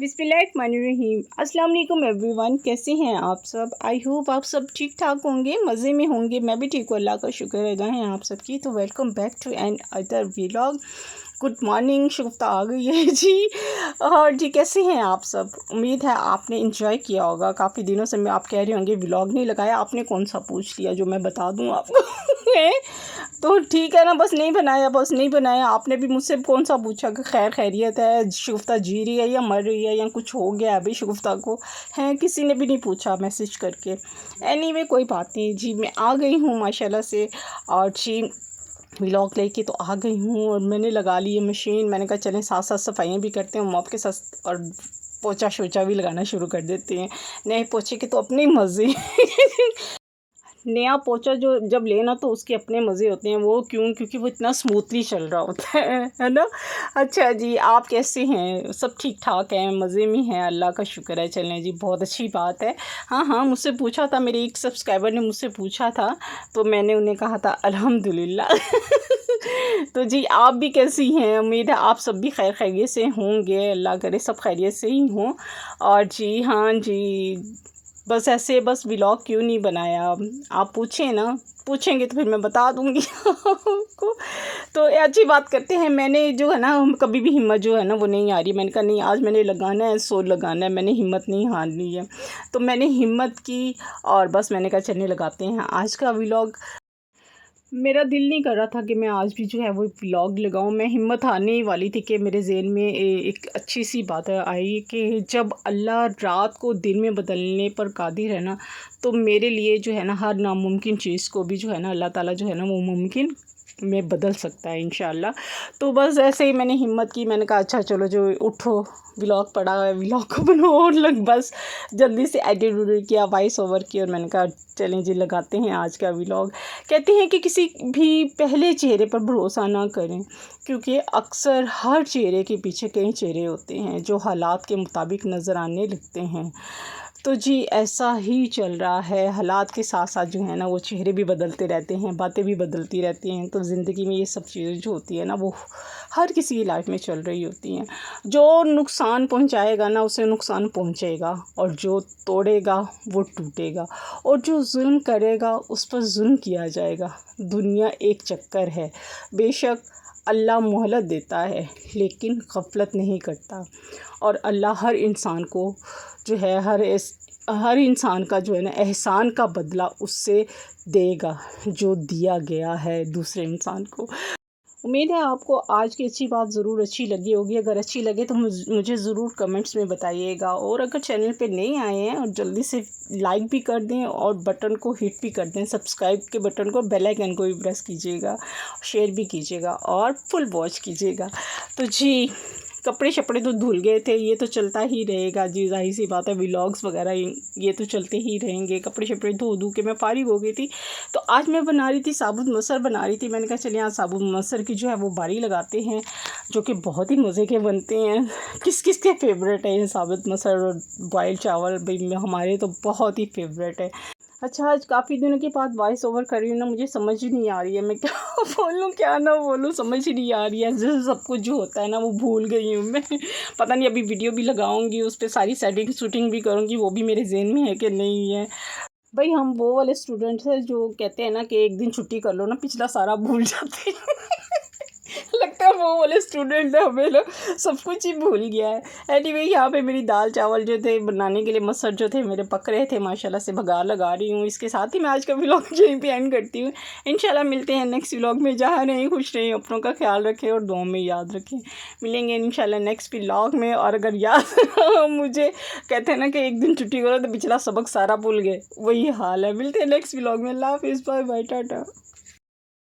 बिस्मिल्लाहिर्रहमानिर्रहीम। अस्सलाम वालेकुम एवरीवन, कैसे हैं आप सब? आई होप आप सब ठीक ठाक होंगे, मज़े में होंगे। मैं भी ठीक हूँ, अल्लाह का शुक्र अदा है आप सबकी। तो welcome back to another vlog. Good morning, शुक्ता आ गई है जी। और जी कैसे हैं आप सब? उम्मीद है आपने इंजॉय किया होगा। काफ़ी दिनों से मैं आप कह रहे होंगे व्लॉग नहीं लगाया, आपने कौन सा पूछ लिया जो मैं बता दूँ आपको। तो ठीक है ना, बस नहीं बनाया। आपने भी मुझसे कौन सा पूछा कि खैर खैरियत है, शगुफ्ता जी रही है या मर रही है या कुछ हो गया अभी शगुफ्ता को, हैं किसी ने भी नहीं पूछा मैसेज करके। एनीवे कोई बात नहीं जी, मैं आ गई हूँ माशाल्लाह से। और जी व्लॉग लेके तो आ गई हूँ और मैंने लगा ली है मशीन। मैंने कहा चलें साथ साथ सफाइयाँ भी करते हैं मॉप के साथ, और पोछा शोछा भी लगाना शुरू कर देते हैं। नए पोछे के तो अपने ही मज़े। नया पोछा जो जब लेना तो उसके अपने मज़े होते हैं। वो क्योंकि वो इतना स्मूथली चल रहा होता है ना। अच्छा जी, आप कैसे हैं? सब ठीक ठाक हैं, मज़े में हैं, अल्लाह का शुक्र है। चलें जी, बहुत अच्छी बात है। हाँ, मुझसे पूछा था, मेरे एक सब्सक्राइबर ने मुझसे पूछा था, तो मैंने उन्हें कहा था अल्हम्दुलिल्लाह। तो जी आप भी कैसी हैं? उम्मीद है आप सब भी खैरियत से होंगे, अल्लाह करे सब खैरियत से ही हों। और जी हाँ जी, बस ऐसे बस व्लॉग क्यों नहीं बनाया? आप पूछें ना, पूछेंगे तो फिर मैं बता दूँगी आपको। तो अच्छी बात करते हैं। मैंने जो है ना, कभी भी हिम्मत जो है ना वो नहीं आ रही। मैंने कहा नहीं, आज मैंने लगाना है, सो लगाना है, मैंने हिम्मत नहीं हारनी है। तो मैंने हिम्मत की और बस मैंने कहा चलने लगाते हैं आज का व्लॉग। मेरा दिल नहीं कर रहा था कि मैं आज भी जो है वो व्लॉग लगाऊं। मैं हिम्मत हारने ही वाली थी कि मेरे ज़हन में एक अच्छी सी बात आई कि जब अल्लाह रात को दिन में बदलने पर कादिर है ना, तो मेरे लिए जो है ना हर नामुमकिन चीज़ को भी जो है ना अल्लाह ताला जो है ना वो मुमकिन में बदल सकता है इंशाअल्लाह। तो बस ऐसे ही मैंने हिम्मत की। मैंने कहा अच्छा चलो, जो उठो, व्लॉग पड़ा है, व्लॉग को बनाओ। और लग बस जल्दी से एडिट किया, वॉइस ओवर किया, और मैंने कहा चलें जी लगाते हैं आज का व्लॉग। कहते हैं कि किसी भी पहले चेहरे पर भरोसा ना करें, क्योंकि अक्सर हर चेहरे के पीछे कई चेहरे होते हैं जो हालात के मुताबिक नज़र आने लगते हैं। तो जी ऐसा ही चल रहा है, हालात के साथ साथ जो है ना वो चेहरे भी बदलते रहते हैं, बातें भी बदलती रहती हैं। तो ज़िंदगी में ये सब चीज़ें जो होती है ना वो हर किसी की लाइफ में चल रही होती हैं। जो नुकसान पहुंचाएगा ना उसे नुकसान पहुंचेगा, और जो तोड़ेगा वो टूटेगा, और जो जुल्म करेगा उस पर जुल्म किया जाएगा। दुनिया एक चक्कर है। बेशक अल्लाह मोहलत देता है लेकिन गफलत नहीं करता, और अल्लाह हर इंसान को जो है हर इंसान का जो है ना एहसान का बदला उससे देगा जो दिया गया है दूसरे इंसान को। उम्मीद है आपको आज की अच्छी बात ज़रूर अच्छी लगी होगी। अगर अच्छी लगे तो मुझे ज़रूर कमेंट्स में बताइएगा। और अगर चैनल पे नए आए हैं और जल्दी से लाइक भी कर दें और बटन को हिट भी कर दें, सब्सक्राइब के बटन को, बेल आइकन को भी प्रेस कीजिएगा, शेयर भी कीजिएगा और फुल वॉच कीजिएगा। तो जी कपड़े शपड़े तो धुल गए थे, ये तो चलता ही रहेगा जी, जाहिर सी बात है। व्लॉग्स वगैरह ये तो चलते ही रहेंगे। कपड़े शपड़े धो के मैं फारिग हो गई थी। तो आज मैं बना रही थी, साबुत मसर बना रही थी। मैंने कहा चलिए आज साबुत मसर की जो है वो बारी लगाते हैं, जो कि बहुत ही मज़े के बनते हैं। किस किस के फेवरेट है ये साबुत मसर और बॉयल चावल? भाई हमारे तो बहुत ही फेवरेट है। अच्छा, आज काफ़ी दिनों के बाद वॉइस ओवर कर रही हूँ ना, मुझे समझ ही नहीं आ रही है मैं क्या बोलूँ क्या ना बोलूँ, समझ ही नहीं आ रही है। जैसे सब कुछ जो होता है ना वो भूल गई हूँ मैं। पता नहीं, अभी वीडियो भी लगाऊंगी, उस पर सारी सेटिंग शूटिंग भी करूँगी, वो भी मेरे ज़हन में है कि नहीं है। भाई हम वो वाले स्टूडेंट्स हैं जो कहते हैं ना कि एक दिन छुट्टी कर लो ना, पिछला सारा भूल जाते हैं। लगता है वो वाले स्टूडेंट है, हमें लोग सब कुछ ही भूल गया है। एनीवे यहाँ पे मेरी दाल चावल जो थे बनाने के लिए, मसर जो थे मेरे पक रहे थे, माशाल्लाह से बघार लगा रही हूँ। इसके साथ ही मैं आज का व्लॉग यहीं पे एंड करती हूँ। इंशाल्लाह मिलते हैं नेक्स्ट व्लॉग में। जहाँ रहें खुश रहें, अपनों का ख्याल रखें और दुआ में याद रखें। मिलेंगे इंशाल्लाह नेक्स्ट व्लॉग में। और अगर याद मुझे कहते हैं ना कि एक दिन छुट्टी करो तो पिछला सबक सारा भूल गए, वही हाल है। मिलते हैं नेक्स्ट व्लॉग में। अल्लाह हाफिज़, बाय बाय, टाटा।